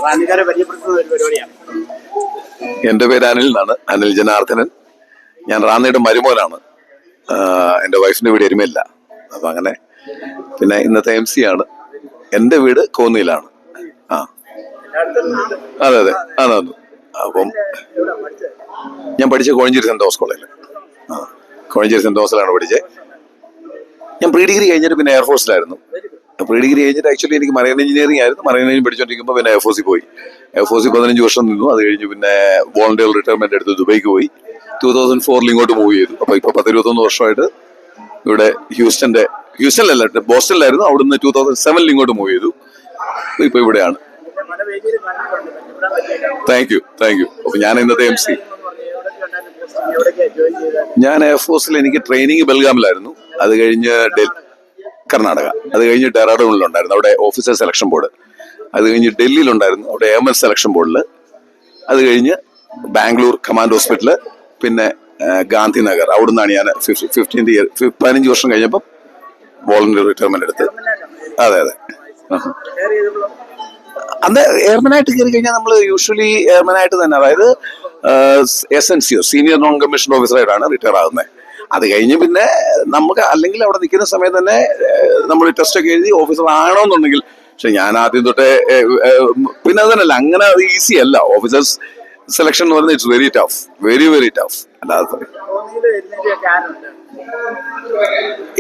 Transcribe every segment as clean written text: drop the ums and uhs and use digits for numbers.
റാന്നിക്കാരെ പരിചയപ്പെടുത്തുന്ന ഒരു പരിപാടിയാണ്. എൻ്റെ പേര് അനിൽ എന്നാണ്, അനിൽ ജനാർദ്ദനൻ. ഞാൻ റാന്നിയുടെ മരുമോനാണ്. എൻ്റെ വൈഫിൻ്റെ വീട് എരുമയില്ല. അപ്പൊ അങ്ങനെ പിന്നെ ഇന്നത്തെ MC ആണ്. എൻ്റെ വീട് കോന്നിയിലാണ്. അതെ അതെ അതെ. അപ്പം ഞാൻ പഠിച്ച കോഴഞ്ചേരി സെന്റ് തോമസ് കോളേജിൽ. കോഴഞ്ചേരി സെന്റ് തോമസിലാണ് പഠിച്ചത്. ഞാൻ പ്രീ ഡിഗ്രി കഴിഞ്ഞിട്ട് പിന്നെ എയർഫോഴ്സിലായിരുന്നു. പ്രീ ഡിഗ്രി കഴിഞ്ഞിട്ട് ആക്ച്വലി എനിക്ക് മറൈൻ എഞ്ചിനീയറിംഗ് ആയിരുന്നു. മറൈൻ എഞ്ചിനീയറിംഗ് പഠിച്ചോണ്ടിരിക്കുമ്പോൾ പിന്നെ എയർഫോഴ്സിൽ പോയി. എയർഫോഴ്സിൽ 15 വർഷം നിന്നു. അത് കഴിഞ്ഞ് പിന്നെ വോളണ്ടിയർ റിട്ടയർമെന്റ് എടുത്ത് ദുബൈക്ക് പോയി. 2004 ഇങ്ങോട്ട് മൂവ് ചെയ്തു. അപ്പൊ ഇപ്പൊ 10-21 വർഷമായിട്ട് ഇവിടെ ഹ്യൂസ്റ്റണിലല്ല, ബോസ്റ്റണിലായിരുന്നു. അവിടുന്ന് 2007 ഇങ്ങോട്ട് മൂവ് ചെയ്തു. ഇപ്പൊ ഇവിടെയാണ്. Thank you. അപ്പൊ ഞാൻ ഇന്നത്തെ MC. ഞാൻ എയർഫോഴ്സിൽ എനിക്ക് ട്രെയിനിങ് ബെൽഗാമിലായിരുന്നു. അത് കഴിഞ്ഞ് കർണാടക. അത് കഴിഞ്ഞ് ഡെറാഡൂണിലുണ്ടായിരുന്നു, അവിടെ ഓഫീസർ സെലക്ഷൻ ബോർഡ്. അത് കഴിഞ്ഞ് ഡൽഹിയിലുണ്ടായിരുന്നു, അവിടെ AML സെലക്ഷൻ ബോർഡിൽ. അത് കഴിഞ്ഞ് ബാംഗ്ലൂർ കമാൻഡ് ഹോസ്പിറ്റല്, പിന്നെ ഗാന്ധിനഗർ. അവിടെ നിന്നാണ് ഞാൻ 15 വർഷം കഴിഞ്ഞപ്പോൾ വോളണ്ടിയർ റിട്ടയർമെന്റ് എടുത്ത്. അതെ. അന്ന് എയർമാനായിട്ട് കയറി കഴിഞ്ഞാൽ നമ്മൾ യൂഷ്വലി എയർമാനായിട്ട് തന്നെ, അതായത് SNCO സീനിയർ നോൺ കമ്മീഷൻ ഓഫീസറായിട്ടാണ് റിട്ടയർ ആകുന്നത്. അത് കഴിഞ്ഞ് പിന്നെ നമുക്ക് അല്ലെങ്കിൽ അവിടെ നിൽക്കുന്ന സമയത്ത് തന്നെ നമ്മൾ ടെസ്റ്റ് ഒക്കെ എഴുതി ഓഫീസർ ആണോന്നുണ്ടെങ്കിൽ. പക്ഷെ ഞാൻ ആദ്യം തൊട്ടേ പിന്നെ അത് തന്നെയല്ല, അങ്ങനെ അത് ഈസി അല്ല. ഓഫീസേഴ്സ് സെലക്ഷൻ എന്ന് പറയുന്നത് it's very tough, very tough. അല്ലാതെ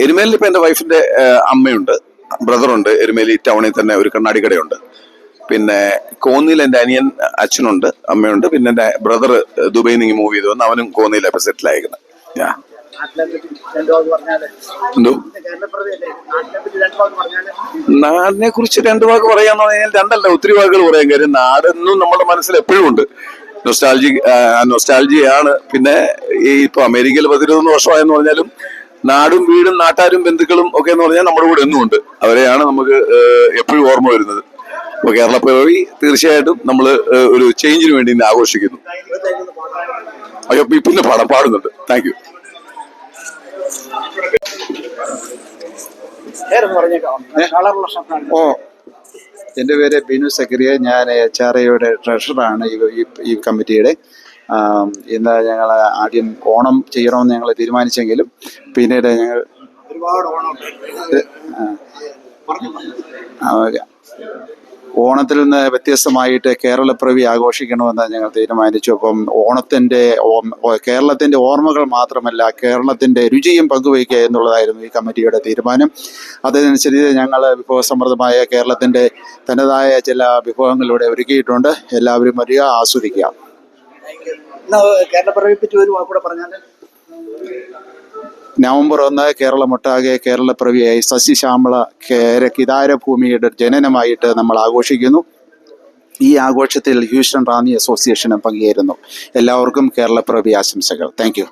എരുമേലിൽ ഇപ്പൊ എന്റെ വൈഫിന്റെ അമ്മയുണ്ട്, ബ്രദറുണ്ട്. എരുമേലി ടൗണിൽ തന്നെ ഒരു കണ്ണാടി കടയുണ്ട്. പിന്നെ കോന്നിയിൽ എന്റെ അനിയൻ അച്ഛനുണ്ട്, അമ്മയുണ്ട്. പിന്നെ എന്റെ ബ്രദർ ദുബൈയിൽ നിന്ന് മൂവ് ചെയ്തു വന്ന് അവനും കോന്നിയിലാണ് സെറ്റിൽ ആയിരിക്കുന്നത്. എന്തോ നാടിനെ കുറിച്ച് 2 വാക്ക് പറയാന്ന് പറഞ്ഞാൽ 2 അല്ല, ഒത്തിരി വാക്കുകൾ പറയാൻ. കാര്യം നാടെന്നും നമ്മുടെ മനസ്സിൽ എപ്പോഴും ഉണ്ട്. നൊസ്റ്റാൾജിയാണ്. പിന്നെ ഈ ഇപ്പൊ അമേരിക്കയിൽ 10-20 വർഷമായെന്ന് പറഞ്ഞാലും നാടും വീടും നാട്ടാരും ബന്ധുക്കളും ഒക്കെ എന്ന് പറഞ്ഞാൽ നമ്മുടെ കൂടെ എന്നും ഉണ്ട്. അവരെയാണ് നമുക്ക് എപ്പോഴും ഓർമ്മ വരുന്നത്. അപ്പൊ കേരളപ്പിറവി തീർച്ചയായിട്ടും നമ്മൾ ഒരു ചേഞ്ചിന് വേണ്ടി ഇന്ന് ആഘോഷിക്കുന്നു. അയ്യോ, പിന്നെ പാടുന്നുണ്ട്. Thank you. എൻ്റെ പേര് ബിനു സക്കരിയ. ഞാൻ HRAയുടെ ട്രഷററാണ് ഈ കമ്മിറ്റിയുടെ. ഇന്ന് ഞങ്ങൾ ആദ്യം ഓണം ചെയ്യണമെന്ന് ഞങ്ങൾ തീരുമാനിച്ചെങ്കിലും പിന്നീട് ഞങ്ങൾ ഓണത്തിൽ നിന്ന് വ്യത്യസ്തമായിട്ട് കേരളപ്പിറവി ആഘോഷിക്കണമെന്ന് ഞങ്ങൾ തീരുമാനിച്ചു. അപ്പം കേരളത്തിൻ്റെ ഓർമ്മകൾ മാത്രമല്ല, കേരളത്തിൻ്റെ രുചിയും പങ്കുവയ്ക്കുക എന്നുള്ളതായിരുന്നു ഈ കമ്മിറ്റിയുടെ തീരുമാനം. അതനുസരിച്ച് ഞങ്ങൾ വിഭവസമൃദ്ധമായ കേരളത്തിൻ്റെ തനതായ ചില വിഭവങ്ങളിലൂടെ ഒരുക്കിയിട്ടുണ്ട്. എല്ലാവരും വരിക, ആസ്വദിക്കുക. നവംബർ 1 കേരളമൊട്ടാകെ കേരളപ്പിറവിയായി സസ്യശ്യാമള കിതാരഭൂമിയുടെ ജനനമായിട്ട് നമ്മൾ ആഘോഷിക്കുന്നു. ഈ ആഘോഷത്തിൽ ഹ്യൂസ്റ്റൺ റാന്നി അസോസിയേഷനും പങ്കുചേരുന്നു. എല്ലാവർക്കും കേരളപ്പിറവി ആശംസകൾ. Thank you.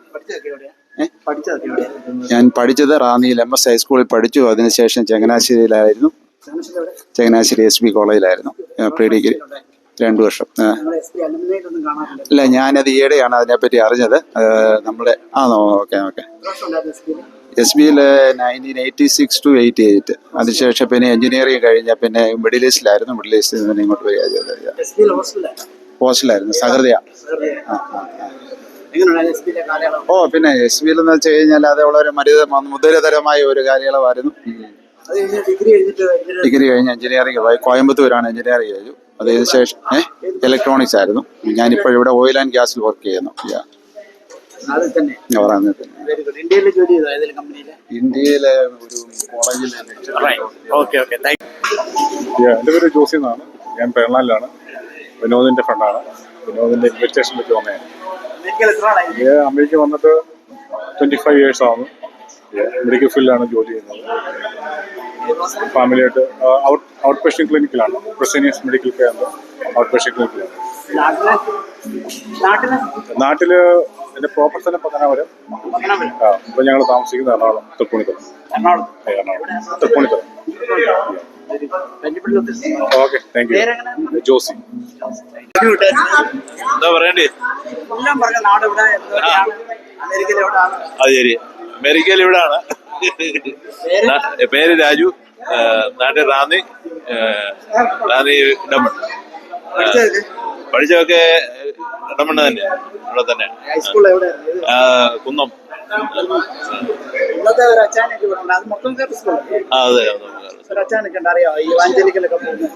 ഞാൻ പഠിച്ചത് റാന്നിയിൽ MS ഹൈസ്കൂളിൽ പഠിച്ചു. അതിനുശേഷം ചങ്ങനാശ്ശേരിയിലായിരുന്നു, ചങ്ങനാശ്ശേരി SB കോളേജിലായിരുന്നു പ്രീ ഡിഗ്രി 2 വർഷം. ഇല്ല, ഞാനത് ഈയിടെയാണ് അതിനെപ്പറ്റി അറിഞ്ഞത്. നമ്മുടെ ഓക്കെ SBയിൽ 1986 to 88. അതിനുശേഷം പിന്നെ എഞ്ചിനീയറിംഗ് കഴിഞ്ഞ പിന്നെ മിഡിൽ ഈസ്റ്റിലായിരുന്നു. മിഡിൽ ഈസ്റ്റിൽ നിന്ന് ഇങ്ങോട്ട് വരിക. ഹോസ്റ്റലായിരുന്നു, സഹൃദയ. പിന്നെ SBയിൽ എന്ന് വെച്ച് കഴിഞ്ഞാൽ അത് വളരെ മുദ്രതരമായ ഒരു കാലയളവായിരുന്നു. ഡിഗ്രി കഴിഞ്ഞ് എഞ്ചിനീയറിംഗ് പോയി. കോയമ്പത്തൂരാണ് എഞ്ചിനീയറിംഗ് കഴിഞ്ഞു. അതിനുശേഷം ഇലക്ട്രോണിക്സ് ആയിരുന്നു. ഞാനിപ്പോൾ ഇവിടെ ഓയിൽ ആൻഡ് ഗ്യാസിൽ വർക്ക് ചെയ്യുന്നു. ഇന്ത്യയിലെ ഒരു കോളേജിൽ. എൻ്റെ പേര് ജോസി എന്നാണ്. ഞാൻ പേർണാലിലാണ്. വിനോദിന്റെ ഫ്രണ്ടാണ്. വിനോദിന്റെ ഇൻവെസ്റ്റേഷൻ പറ്റി വന്നതാണ്. അമേരിക്ക വന്നിട്ട് 25 years ആവുന്നു. മെഡിക്കൽ ഫീൽഡിലാണ് ജോലി ചെയ്യുന്നത്. ഫാമിലിയായിട്ട് ഔട്ട് പേഷ്യൻ ക്ലിനിക്കിലാണ്. പ്രസീനിയസ് മെഡിക്കൽ കെയറിന്റെ ഔട്ട് പേഷ്യൻ ക്ലിനിക്കിലാണ്. നാട്ടില് എന്റെ പ്രോപ്പർ സ്ഥലം പത്തനാപുരം. ഇപ്പൊ ഞങ്ങൾ താമസിക്കുന്നത് Ernakulam Thrippunithura. Okay, thank you. Josy. എന്താ പറയണ്ടേ? അത് ശരി, അമേരിക്കയിൽ ഇവിടാണ്. പേര് രാജു. നാട്ടിൽ റാന്നി ഡമൺ. പഠിച്ചത് പഠിച്ചതൊക്കെ ഇടമണ്ണ തന്നെ, ഇവിടെ തന്നെ. ഹൈസ്കൂൾ എവിടെയായിരുന്നു? കുന്നം. ഇന്നത്തെ ഒരു അച്ചാനൊക്കെ ഇവിടെ ഉണ്ട്. അത് മൊത്തം സ്കൂൾ അതെ. ഒരു അച്ചാനൊക്കെ ഉണ്ട്, അറിയാമോ? ഈ വാഞ്ചലിക്കലൊക്കെ പോകുന്നത്.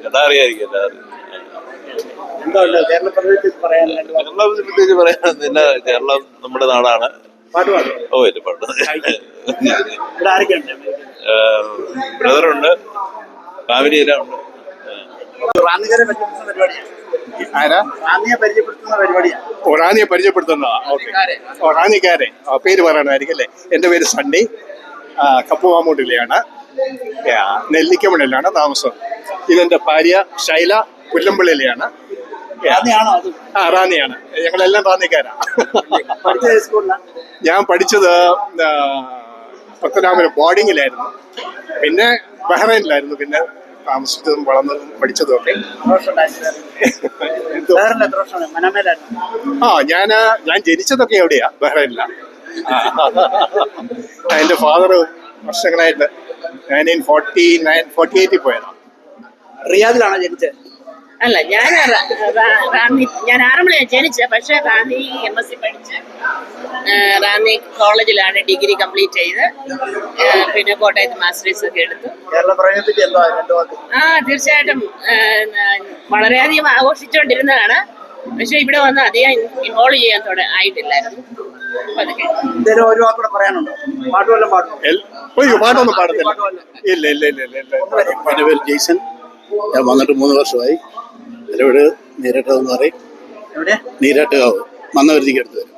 കണ്ടാറിയായിരിക്കും. എന്തുകൊണ്ട് കേരള പ്രദേശത്ത് പറയാനുള്ളത്? കേരളം പ്രത്യേകിച്ച് പറയാനൊന്നുമില്ല. കേരളം നമ്മുടെ നാടാണ്. പാട്ട് പാടും. ഓ ഇല്ല, പാട്ട്. ഇവിടെ ആരൊക്കെയുണ്ട്? ബ്രദറുണ്ട്, ഫാമിലി എല്ലാം ഉണ്ട്. റാന്നിക്കാരെ പരിചയപ്പെടുത്തുന്ന പരിപാടിയാണ്. ആരാ? റാന്നിയെ പരിചയപ്പെടുത്തുന്ന പരിപാടിയാണ്. റാന്നിയെ പരിചയപ്പെടുത്തുന്നതാ. ഓക്കെ. റാന്നിക്കാരെ പേര് പറയണമായിരിക്കും അല്ലേ? എൻ്റെ പേര് സണ്ണി, കപ്പുവാമൂട്ടിലെയാണ്, നെല്ലിക്കമണിലാണ് താമസം. ഇതെന്റെ ഭാര്യ ശൈല, പുല്ലമ്പള്ളിയിലെയാണ്. റാന്നിയാണോ അത്? റാന്നിയാണ്. ഞങ്ങളെല്ലാം റാന്നിക്കാരാ. പഠിച്ചത് സ്കൂളിലാണ്? ഞാൻ പഠിച്ചത് പത്തനാപുരം ബോർഡിങ്ങിലായിരുന്നു, പിന്നെ ബഹ്റൈനിലായിരുന്നു, പിന്നെ താമസിച്ചതും വളർന്നതും പഠിച്ചതും ഒക്കെ. ഞാൻ ജനിച്ചതൊക്കെ എവിടെയാ? ബഹ്റൈനിലാണ്. എന്റെ ഫാദർ വർഷങ്ങളായിട്ട് 1948 പോയതാണ്. റിയാദിലാണോ ജനിച്ചത്? അല്ല, ഞാൻ ആറന്മുളയാണ് ജനിച്ചത്. പക്ഷെ റാന്നി MSc പഠിച്ച് റാന്നി കോളേജിലാണ് ഡിഗ്രി കംപ്ലീറ്റ് ചെയ്ത്. പിന്നെ കോട്ടയത്ത് മാസ്റ്റേഴ്സ് ഒക്കെ എടുത്തു. തീർച്ചയായിട്ടും വളരെയധികം ആഘോഷിച്ചുകൊണ്ടിരുന്നതാണ്. പക്ഷെ ഇവിടെ വന്ന് അധികം ഇൻവോൾവ് ചെയ്യാൻ ആയിട്ടില്ലായിരുന്നു. പാട്ടൊന്നും പാടത്തില്ല. ഇല്ല. എൻ്റെ പേര് ജെയ്സൺ. ഞാൻ വന്നിട്ട് 3 വർഷമായി. എൻ്റെ വീട് നീരാട്ടുകാവ് എന്ന് പറയും. നീരാട്ടുകാവ് മന്നവരുതിക്ക് അടുത്ത് വരും.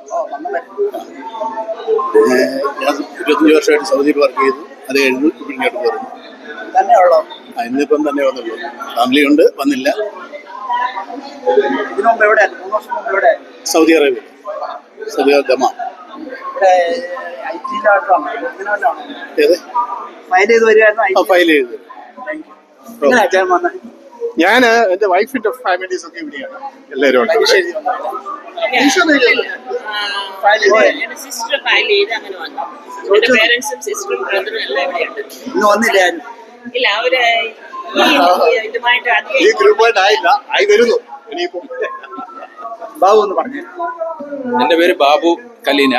പിന്നെ ഞാൻ 25 വർഷമായിട്ട് സൗദിയിൽ വർക്ക് ചെയ്തു. അത് കഴിഞ്ഞു ഇവിടെ ഇങ്ങോട്ട് പോരുന്നു. ഇന്നിപ്പം തന്നെ വന്നുള്ളൂ. ഫാമിലി ഉണ്ട്, വന്നില്ല. Saudi Arabia, Saudi Dammam. ഏത് ഫയൽ ചെയ്ത്? ഞാൻ എൻ്റെ വൈഫിന്റെ ഫാമിലീസ് ഒക്കെ ഇവിടെയാണ്. എല്ലാവരും ഉണ്ട്. സിസ്റ്റർ ഫയൽ ചെയ്ത് അങ്ങനെ വന്നു. എന്റെ പേരൻസും സിസ്റ്ററും ബ്രദറും എല്ലാം ഇവിടെയുണ്ട്. ഇല്ല, അവര് ഇതുമായിട്ട് ഈ ഗ്രൂപ്പായിട്ട് ആയില്ല, ആയി വരുന്നു ഇനിയിപ്പം. ബാബു എന്ന് പറഞ്ഞു. എൻ്റെ പേര് ബാബു കലീന.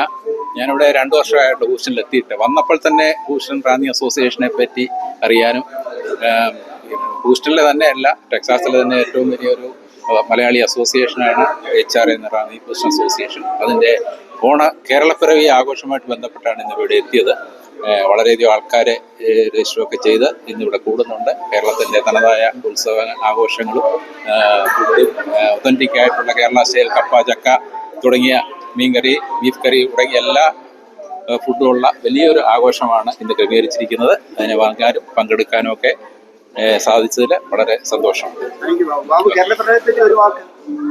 ഞാനിവിടെ 2 വർഷമായിട്ട് ഹൂസ്റ്റണിൽ എത്തിയിട്ട് വന്നപ്പോൾ തന്നെ ഹൂസ്റ്റൺ റാന്നി അസോസിയേഷനെ പറ്റി അറിയാനും, ഹൂസ്റ്റണിലെ തന്നെയല്ല ടെക്സാസിലെ തന്നെ ഏറ്റവും വലിയൊരു മലയാളി അസോസിയേഷനാണ് HR എന്ന റാന്നി ഹൂസ്റ്റൺ അസോസിയേഷൻ. അതിൻ്റെ കേരളപ്പിറവി ആഘോഷമായിട്ട് ബന്ധപ്പെട്ടാണ് ഇന്ന് ഇവിടെ എത്തിയത്. വളരെയധികം ആൾക്കാരെ രജിസ്റ്ററൊക്കെ ചെയ്ത് ഇന്നിവിടെ കൂടുന്നുണ്ട്. കേരളത്തിൻ്റെ തനതായ ഉത്സവ ആഘോഷങ്ങളും ഒതൻറ്റിക് ആയിട്ടുള്ള കേരള സ്റ്റൈൽ കപ്പ, ചക്ക തുടങ്ങിയ മീൻകറി, ബീഫ് കറി തുടങ്ങിയ എല്ലാ ഫുഡുമുള്ള വലിയൊരു ആഘോഷമാണ് ഇന്ന് ക്രമീകരിച്ചിരിക്കുന്നത്. അതിനെ വാങ്ങാനും പങ്കെടുക്കാനും ഒക്കെ സാധിച്ചതിൽ വളരെ സന്തോഷമുണ്ട്.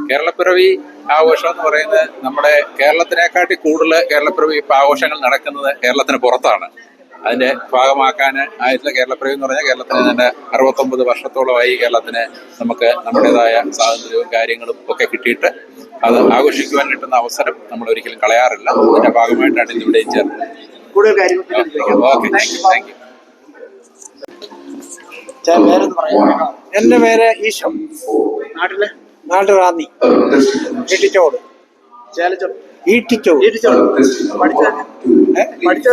കേരളപ്പിറവി ആഘോഷം എന്ന് പറയുന്നത് നമ്മുടെ കേരളത്തിനെക്കാട്ടി കൂടുതൽ കേരളപ്പിറവി ആഘോഷങ്ങൾ നടക്കുന്നത് കേരളത്തിന് പുറത്താണ്. അതിൻ്റെ ഭാഗമാക്കാൻ ആയിട്ടുള്ള കേരളപ്പിറവി എന്ന് പറഞ്ഞാൽ കേരളത്തിന് തന്നെ 69 വർഷത്തോളമായി കേരളത്തിന് നമുക്ക് നമ്മുടേതായ സ്വാതന്ത്ര്യവും കാര്യങ്ങളും ഒക്കെ കിട്ടിയിട്ട് അത് ആഘോഷിക്കുവാൻ കിട്ടുന്ന അവസരം നമ്മൾ ഒരിക്കലും കളയാറില്ല. അതിൻ്റെ ഭാഗമായിട്ടാണ് ഇന്ന് ഇവിടെ ചേർന്നത്. Okay, thank U. എന്റെ പേര് ഈശോ. നാട്ടിൽ റാന്നി ഈട്ടിച്ചോട്. പഠിച്ച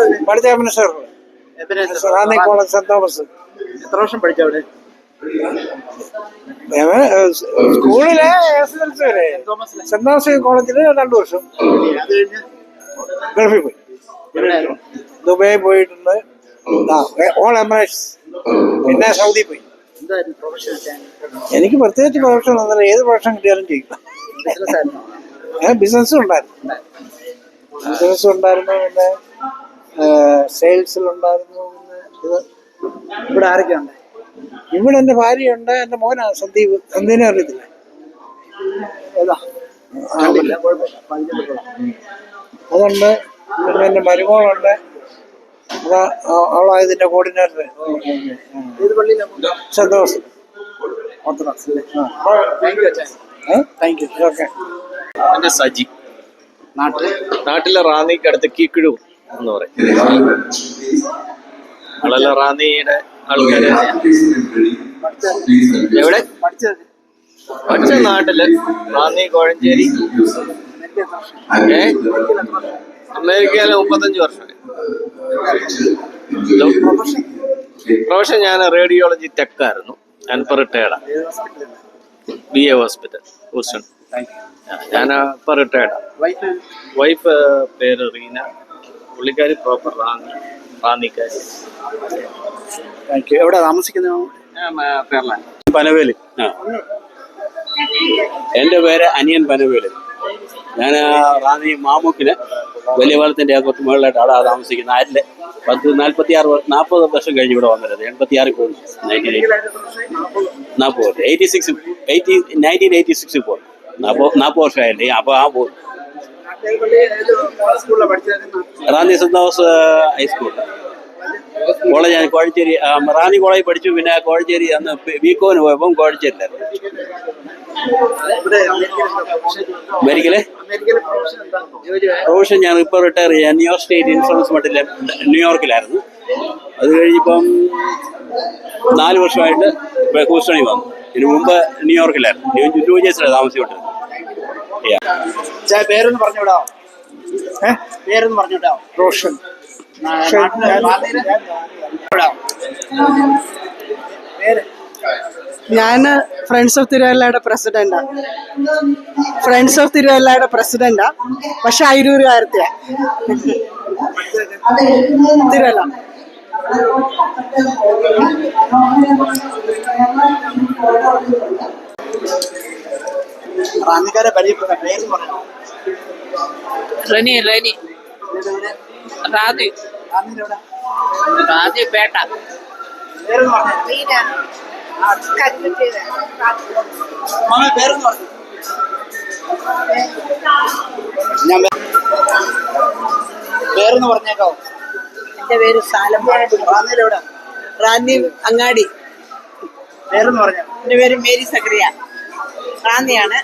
റാന്നി കോളേജ് സെന്റ് തോമസ്. എത്ര വർഷം പഠിച്ചവിടെ? സ്കൂളിലെ SSLC വരെ സെന്റ് തോമസ് കോളേജില് 2 വർഷം. ഗൾഫിൽ പോയി, ദുബായി പോയിട്ടുണ്ട്, ഓൾ എമിറേറ്റ്സ്, പിന്നെ സൗദി പോയി. എനിക്ക് പ്രത്യേകിച്ച് പ്രൊഫഷൻ ഒന്നുമില്ല, ഏത് പ്രൊഫഷൻ കിട്ടിയാലും ചെയ്യും. ബിസിനസ്സും ഉണ്ടായിരുന്നു, പിന്നെ സെയിൽസിലുണ്ടായിരുന്നു. പിന്നെ ഇവിടെ ആരൊക്കെയുണ്ട്? ഇവിടെ എൻ്റെ ഭാര്യയുണ്ട്, എൻ്റെ മോനാണ് സന്ദീപ്. സന്ദീപിനെ അറിയത്തില്ല? അതുണ്ട്. പിന്നെ എൻ്റെ മരുമോളുണ്ട്, അവളാ ഇതിന്റെ കോർഡിനേറ്റർ. സന്തോഷം. എന്റെ സജി. നാട്ടിലെ റാന്നിക്കടുത്ത് കീക്കിഴു എന്ന് പറയും. നമ്മളെല്ലാം റാന്നിയുടെ ആൾക്കാർ. എവിടെ പഠിച്ച നാട്ടില് റാന്നി കോഴഞ്ചേരി. അമേരിക്കയില് 35 വർഷമായി. പ്രൊഫഷൻ ഞാൻ റേഡിയോളജി ടെക്കായിരുന്നു. ഞാൻ ഇപ്പോൾ റിട്ടയർഡാ. BA hospital Houston. ഞാൻ ഇപ്പോൾ റിട്ടയർഡാ. വൈഫ് പേര് റീന. പുള്ളിക്കാരി പ്രോപ്പർ റാന്നിക്കാരി. എവിടെ താമസിക്കുന്നത്? കേരള പനവേല്. എൻ്റെ പേര് അനിയൻ പനവേല്. ഞാൻ റാന്നി മാമുക്കില് വലിയ പാലത്തിൻ്റെ കുറച്ച് മുകളിലായിട്ട് അവിടെ താമസിക്കുന്ന. ആരില് 40 വർഷം കഴിഞ്ഞ് ഇവിടെ വന്നിരുന്നത്. 86 പോകുന്നു. 1986 പോകും. 40 വർഷമായില്ലേ. അപ്പോൾ ആ പോകും. റാന്നി സെന്റ് തോമസ് ഹൈസ്കൂളിൽ കോളേജ്. ഞാൻ കോഴഞ്ചേരി റാന്നി കോളേജിൽ പഠിച്ചു. പിന്നെ കോഴഞ്ചേരി അന്ന് ബികോന് പോയപ്പം കോഴഞ്ചേരിയിലായിരുന്നു. അമേരിക്കയിലെ പ്രൊഫഷൻ ഞാൻ ഇപ്പോൾ റിട്ടയർ ചെയ്യാൻ ന്യൂയോർക്ക് സ്റ്റേറ്റ് ഇൻഷുറൻസ് മട്ടിലെ ന്യൂയോർക്കിലായിരുന്നു. അത് കഴിഞ്ഞിപ്പം 4 വർഷമായിട്ട് ഹൂസ്റ്റണിൽ വന്നു. ഇതിനു മുമ്പ് ന്യൂയോർക്കിലായിരുന്നു. ന്യൂജേഴ്സിലാണ് താമസിച്ചോണ്ടിരുന്നത്. പേരൊന്ന് പറഞ്ഞുവിടാം. പേരൊന്ന് പറഞ്ഞുവിടാം. റോഷൻ. ഞാൻ ഫ്രണ്ട്സ് ഓഫ് തിരുവല്ലയുടെ പ്രസിഡന്റാ. പക്ഷെ അയിരൂരുകാരത്തെയാ. തിരുവല്ല. റാന്നിക്കാരെ പരിചയപ്പെട്ട പേര് പറഞ്ഞു. റനി റാന്നി പേട്ട. പേരൊന്ന് പറഞ്ഞു. പേരൊന്ന് പറഞ്ഞു. ഞാൻ പേരൊന്ന് പറഞ്ഞേക്കാവോ? എന്റെ പേര് സാലമ്മ. റാന്നിയിലെവിടെ? റാന്നി അങ്ങാടി. പേരൊന്ന് പറഞ്ഞോ. എന്റെ പേര് മേരി സക്രിയ. റാന്നിയാണ്.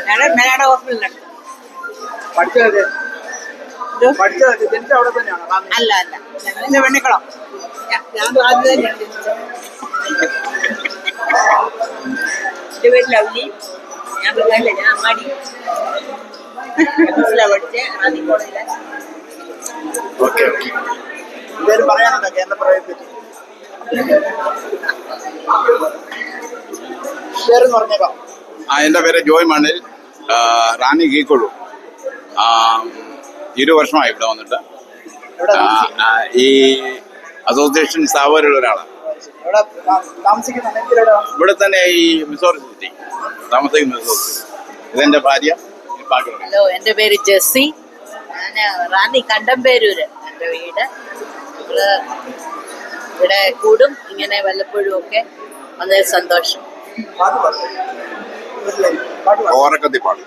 ഞാൻ മേലാട് ഹോസ്പിറ്റലിലാണ്. പഠിച്ചതൊക്കെ ജനിച്ച അവിടെ തന്നെയാണോ? അല്ല ഞങ്ങളിന്ന് വെണ്ണിക്കുളം. ഞാൻ ആദ്യം തന്നെയാണ് ജനിച്ചത്. എന്റെ പേര് ലവ്ലി. ഞാൻ അങ്ങാടി പഠിച്ചേ. റാന്നി കോളേജിലെ. ഓക്കെ. എന്തേലും പറയാനുണ്ടോ കേരളപ്പിറവിയെ പറ്റി? പേരെന്ന് പറഞ്ഞേക്കാം. എൻ്റെ പേര് ജോയ് മണ്ണിൽ. റാന്നി കീക്കൊള്ളു. 20 വർഷമായി ഇവിടെ വന്നിട്ട്. ഈ അസോസിയേഷൻ സ്ഥാപകരുള്ള ഒരാളാണ്. ഇവിടെ തന്നെ ഈ മിസോറി സിറ്റി താമസിക്കുന്ന. ഇതെന്റെ ഭാര്യ. ഹലോ, എൻ്റെ പേര് ജെസ്സി. ഞാൻ റാന്നി കണ്ടംപേരൂര് എൻ്റെ വീട്. ഇവിടെ കൂടും ഇങ്ങനെ വല്ലപ്പോഴും ഒക്കെ. വളരെ സന്തോഷം. ഓരക്കത്തിപ്പാട്.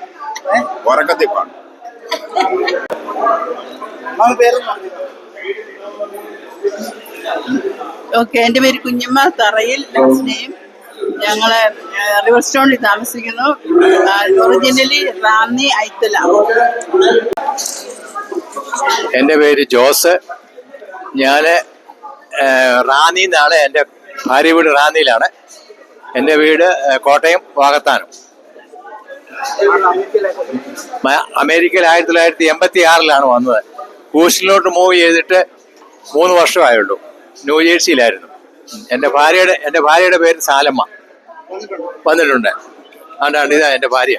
ഓക്കെ. എൻ്റെ പേര് കുഞ്ഞമ്മ തറയിൽ. ഞങ്ങള് റിവർ സ്റ്റോണിൽ താമസിക്കുന്നു. ഒറിജിനലി റാന്നി ഐത്തല. എൻ്റെ പേര് ജോസ്. ഞാൻ റാന്നിന്നാണ്. എൻ്റെ ഭാര്യ വീട് റാന്നിയിലാണ്. എൻ്റെ വീട് കോട്ടയം വാകത്താനം. അമേരിക്കയിൽ 1986 വന്നത്. ഹൂസ്റ്റണിലോട്ട് മൂവ് ചെയ്തിട്ട് 3 വർഷമായുള്ളൂ. ന്യൂജേഴ്സിയിലായിരുന്നു. എൻ്റെ ഭാര്യയുടെ പേര് സാലമ്മ. വന്നിട്ടുണ്ട്. അതുകൊണ്ടാണ് ഇതാ എൻ്റെ ഭാര്യ.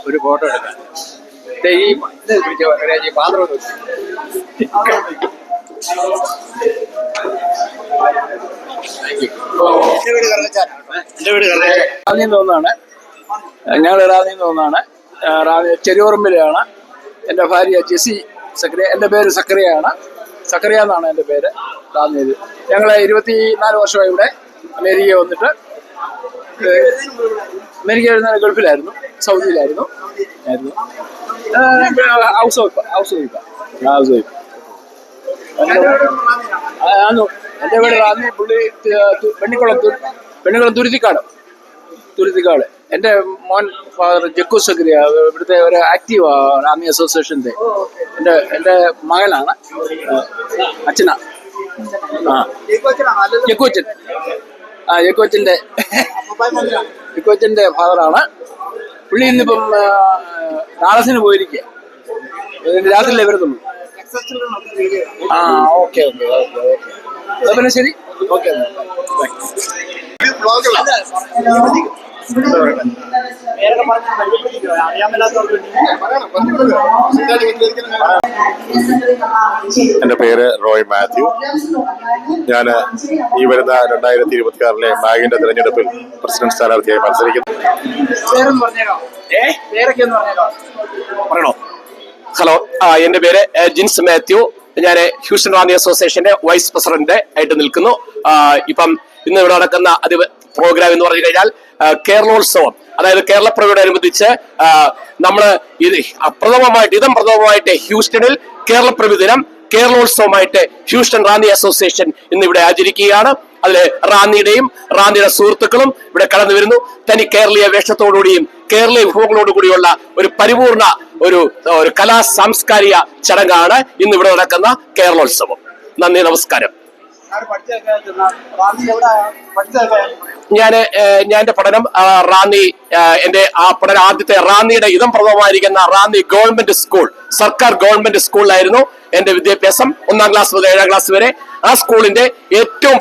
ഒരു ഫോട്ടോ എടുക്കാൻ. ഈ പാത്രം റാന്നിയിൽ നിന്നാണ്. ഞങ്ങൾ റാന്നിയിൽ നിന്നാണ്. റാന്നി ചെറിയോറമ്പിലാണ്. എൻ്റെ ഭാര്യ ജെസ്സി സക്രിയ. എൻ്റെ പേര് സക്രിയയാണ്. സക്രിയ എന്നാണ് എൻ്റെ പേര്. റാന്നിയിൽ ഞങ്ങൾ 24 വർഷമായി ഇവിടെ അമേരിക്ക വന്നിട്ട്. അമേരിക്ക ഗൾഫിലായിരുന്നു. സൗദിയിലായിരുന്നു. House wife. എൻ്റെ വീട് റാന്നി. പുള്ളി പെണ്ണിക്കുളം തുരുത്തിക്കാട്. എൻ്റെ മോൻ ഫാദർ ജക്കു സക്രിയ ഇവിടുത്തെ ഒരു ആക്റ്റീവാ റാന്നി അസോസിയേഷൻ്റെ. എൻ്റെ മകനാണ്, അച്ഛനാ. ആ ജക്കുവച്ചൻ, ജക്കുവച്ചൻ്റെ ഫാദറാണ്. പുള്ളി ഇന്നിപ്പം ഡാളസിന് പോയിരിക്കുക, രാത്രിയിലേ വരത്തുള്ളൂ. ആ ഓക്കെ ഓക്കെ ഓക്കെ ഓക്കെ, അത് പിന്നെ ശരി, ഓക്കെ. എൻ്റെ പേര് റോയ് മാത്യു. ഞാൻ ഈ വരുന്ന 2026 ബാഗിന്റെ തെരഞ്ഞെടുപ്പിൽ പ്രസിഡന്റ് സ്ഥാനാർത്ഥിയായി മത്സരിക്കുന്നു. പറയണോ? ഹലോ, എൻ്റെ പേര് ജിൻസ് മാത്യു. ഞാൻ ഹ്യൂസ്റ്റൺ റാന്നി അസോസിയേഷന്റെ വൈസ് പ്രസിഡന്റ് ആയിട്ട് നിൽക്കുന്നു. ഇപ്പം ഇന്ന് ഇവിടെ നടക്കുന്ന പ്രോഗ്രാം എന്ന് പറഞ്ഞു കഴിഞ്ഞാൽ കേരളോത്സവം, അതായത് കേരളപ്പിറവിയോടനുബന്ധിച്ച് നമ്മൾ പ്രഥമമായിട്ട് ഹ്യൂസ്റ്റണിൽ കേരളപ്പിറവി ദിനം കേരളോത്സവമായിട്ട് ഹ്യൂസ്റ്റൺ റാന്നി അസോസിയേഷൻ ഇന്ന് ഇവിടെ ആചരിക്കുകയാണ്. അതില് റാന്നിയുടെയും റാന്നിയുടെ സുഹൃത്തുക്കളും ഇവിടെ കടന്നു വരുന്നു. തനി കേരളീയ വേഷത്തോടുകൂടിയും കേരളീയ വിഭവങ്ങളോടു കൂടിയുള്ള ഒരു പരിപൂർണ ഒരു കലാ സാംസ്കാരിക ചടങ്ങാണ് ഇന്ന് ഇവിടെ നടക്കുന്ന കേരളോത്സവം. നന്ദി, നമസ്കാരം. ഞാൻ എന്റെ പഠനം റാന്നി, എന്റെ പഠനം ആദ്യത്തെ റാന്നിയുടെ ഇതം പ്രഥമമായിരിക്കുന്ന റാന്നി ഗവൺമെന്റ് സ്കൂൾ, സർക്കാർ ഗവൺമെന്റ് സ്കൂളിലായിരുന്നു എന്റെ വിദ്യാഭ്യാസം. 1ാം ക്ലാസ് മുതൽ 7ാം ക്ലാസ് വരെ ആ സ്കൂളിന്റെ ഏറ്റവും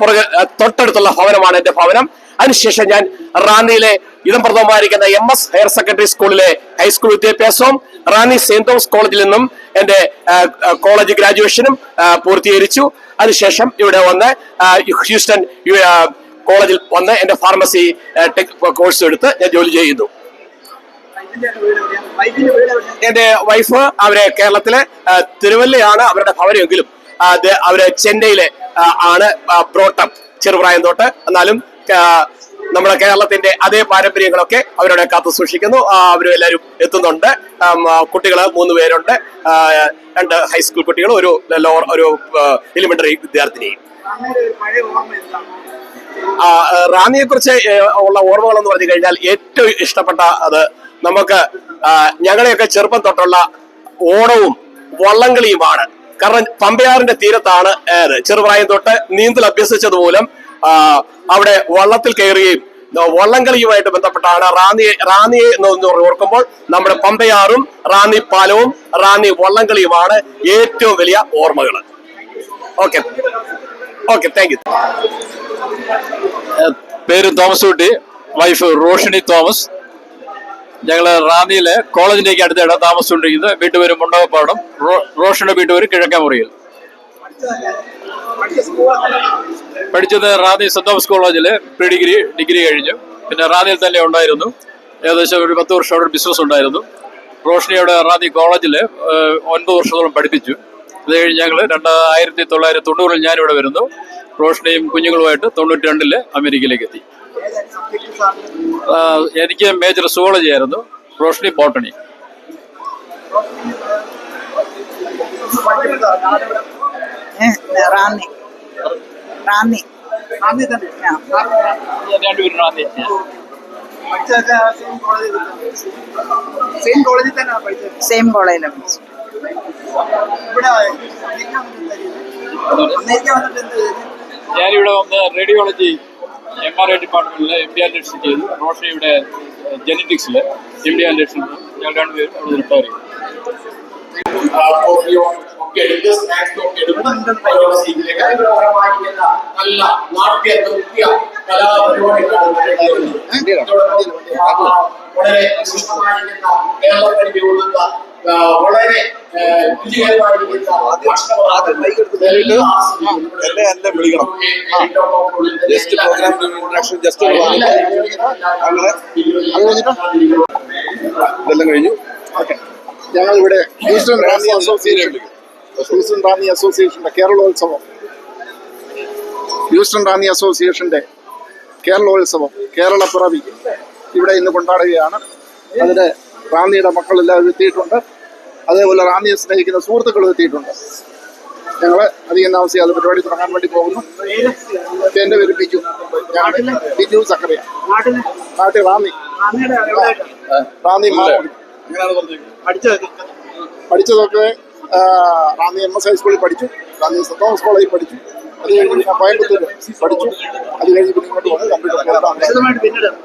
തൊട്ടടുത്തുള്ള ഭവനമാണ് എന്റെ ഭവനം. അതിനുശേഷം ഞാൻ റാന്നിയിലെ ഇതം പ്രഥമമായിരിക്കുന്ന MS ഹയർ സെക്കൻഡറി സ്കൂളിലെ ഹൈസ്കൂൾ വിദ്യാഭ്യാസവും റാന്നി സെന്റ് തോമസ് കോളേജിൽ നിന്നും എന്റെ കോളേജ് ഗ്രാജുവേഷനും പൂർത്തീകരിച്ചു. അതിനുശേഷം ഇവിടെ വന്ന് ഹ്യൂസ്റ്റൺ കോളേജിൽ വന്ന് എന്റെ ഫാർമസി കോഴ്സ് എടുത്ത് ഞാൻ ജോലി ചെയ്യുന്നു. എന്റെ വൈഫ് അവരെ കേരളത്തിലെ തിരുവല്ലയാണ് അവരുടെ ഭവനമെങ്കിലും അവര് ചെന്നൈയിലെ ആണ് ബ്രോട്ടപ്പ് ചെറുപ്രായം തൊട്ട്. എന്നാലും നമ്മുടെ കേരളത്തിന്റെ അതേ പാരമ്പര്യങ്ങളൊക്കെ അവരുടെ കാത്തു സൂക്ഷിക്കുന്നു. അവരും എല്ലാവരും എത്തുന്നുണ്ട്. കുട്ടികള് 3 പേരുണ്ട്, 2 ഹൈസ്കൂൾ കുട്ടികളും ഒരു എലിമെന്ററി വിദ്യാർത്ഥിനിയും. റാന്നിയെ കുറിച്ച് ഉള്ള ഓർമ്മകൾ എന്ന് പറഞ്ഞു കഴിഞ്ഞാൽ ഏറ്റവും ഇഷ്ടപ്പെട്ട അത് നമുക്ക് ഞങ്ങളെയൊക്കെ ചെറുപ്പം തൊട്ടുള്ള ഓണവും വള്ളംകളിയുമാണ്. കാരണം പമ്പയാറിന്റെ തീരത്താണ് ചെറുപ്രായം തൊട്ട് നീന്തൽ അഭ്യസിച്ചത് മൂലം അവിടെ വള്ളത്തിൽ കയറുകയും വള്ളംകളിയുമായിട്ട് ബന്ധപ്പെട്ടാണ് റാന്നിയെ എന്ന് ഓർക്കുമ്പോൾ നമ്മുടെ പമ്പയാറും റാന്നി പാലവും റാന്നി വള്ളംകളിയുമാണ് ഏറ്റവും വലിയ ഓർമ്മകൾ. Okay okay, thank U. പേര് തോമസ് കുട്ടി, വൈഫ് റോഷിനി തോമസ്. ഞങ്ങള് റാന്നിയിലെ കോളേജിലേക്ക് അടുത്തിടെ താമസിച്ചുകൊണ്ടിരിക്കുന്നത്. വീട്ടുപേര് മുണ്ടകപ്പാടം, റോഷന്റെ വീട്ടുപേര് കിഴക്കമുറിയിൽ. പഠിച്ചത് റാന്നി സെന്റ് തോമസ് കോളേജില് ഡിഗ്രി കഴിഞ്ഞു. പിന്നെ റാന്നിയിൽ തന്നെ ഉണ്ടായിരുന്നു. ഏകദേശം ഒരു 10 വർഷം അവിടെ ബിസിനസ് ഉണ്ടായിരുന്നു. റോഷനിയുടെ റാന്നി കോളേജില് 9 വർഷത്തോളം പഠിപ്പിച്ചു. അത് കഴിഞ്ഞ് ഞങ്ങൾ 1990 ഞാനിവിടെ വരുന്നു. റോഷനിയും കുഞ്ഞുങ്ങളുമായിട്ട് 92 അമേരിക്കയിലേക്ക് എത്തി. എനിക്ക് മേജർ സുവോളജി ആയിരുന്നു, റോഷനി ബോട്ടണി. സെയിം കോളേജിലാണ്. ഞാനിവിടെ വന്ന് റേഡിയോളജി MRI ഡിപ്പാർട്ട്മെന്റിൽ MD അഡ്മിഷൻ ചെയ്തു. റോഷനിയുടെ ജെനറ്റിക്സിൽ MD അഡ്മിഷൻ. ഞങ്ങൾ 2 പേരും അവിടെ റിട്ടയർ ചെയ്തു. നല്ല നാട്യ നൃത്യ കലാപരിപാടികളാണ് വളരെ വിശിഷ്ടമായിരിക്കുന്ന കേരളത്തിലുള്ള വളരെ ഇതെല്ലാം കഴിഞ്ഞു. ഞങ്ങളിവിടെ ഹ്യൂസ്റ്റൺ റാന്നി അസോസിയേഷന്റെ കേരളോത്സവം, ഹ്യൂസ്റ്റൺ റാന്നി അസോസിയേഷന്റെ കേരളോത്സവം, കേരളപ്പിറവി ഇവിടെ ഇന്ന് കൊണ്ടാടുകയാണ്. അതിന് റാന്നിയുടെ മക്കളെല്ലാവരും എത്തിയിട്ടുണ്ട്. അതേപോലെ റാന്നിയെ സ്നേഹിക്കുന്ന സുഹൃത്തുക്കളും എത്തിയിട്ടുണ്ട്. ഞങ്ങൾ അധികം താമസിയാതെ പരിപാടി തുടങ്ങാൻ വേണ്ടി പോകുന്നു. എൻ്റെ പേര് ബിജു. ഞാൻ ബിജു സക്കറിയ. നാട്ടിൽ റാന്നി. റാന്നി പഠിച്ചതൊക്കെ റാന്നി MS ഹൈസ്കൂളിൽ പഠിച്ചു. റാന്നി സെന്റ് തോമസ് കോളേജിൽ പഠിച്ചു. അത് കഴിഞ്ഞ് പിന്നെ കോയമ്പത്തൂർ പഠിച്ചു. അത് കഴിഞ്ഞ് പിന്നെ ഇങ്ങോട്ട് വന്ന് കമ്പ്യൂട്ടർ